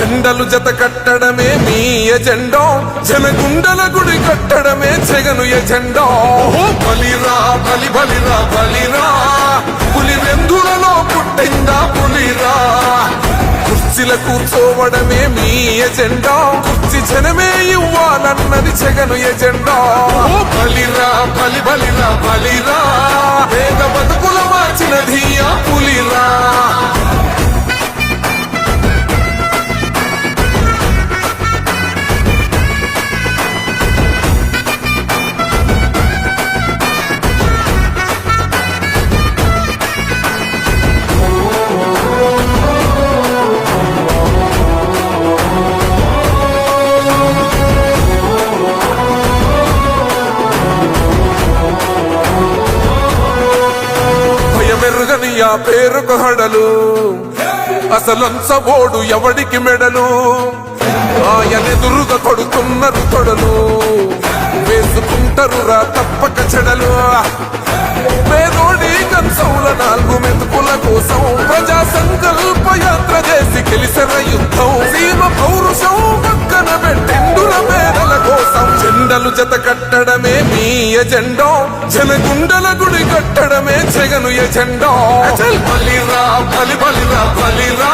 జెండలు జత కట్టడమే మీ ఎజెండా, జనగుండల గుడి కట్టడమే జగను ఎజెండా. బలిరా బలి బలిరా బలిరా, పులి వెందులలో పుట్టిందా పులిరా. కుర్చీల కూర్చోవడమే మీ ఎజెండా, కుర్చీ జనమే ఇవ్వాలన్నది జగను ఎజెండా. బలిరా బలి బలిరా బలిరా, వేగ బతుకుల మార్చినది ఆ పులిరా. మెరుగని ఆ పేరుకు హడలు, అసలంచబోడు ఎవడికి మెడలు. ఆయనెదురుగా కొడుతున్నారు తొడలు, వేసుకుంటారు రా తప్పక చెడలు. పేదోడి కంచంల 4 మెతుకుల కోసం ప్రజా సంకల్ప యాత్ర చేసి గెలిసిన యుద్ధం. సీమ పౌరుషం పక్కన పెట్టిండుల పేదల కోసం. జెండలు జత కట్టడమే మీ ఎజెండా, జనగుండల గుడి కట్టడమే జగను ఎజెండా. బలిరా బలి బలిరా బలిరా,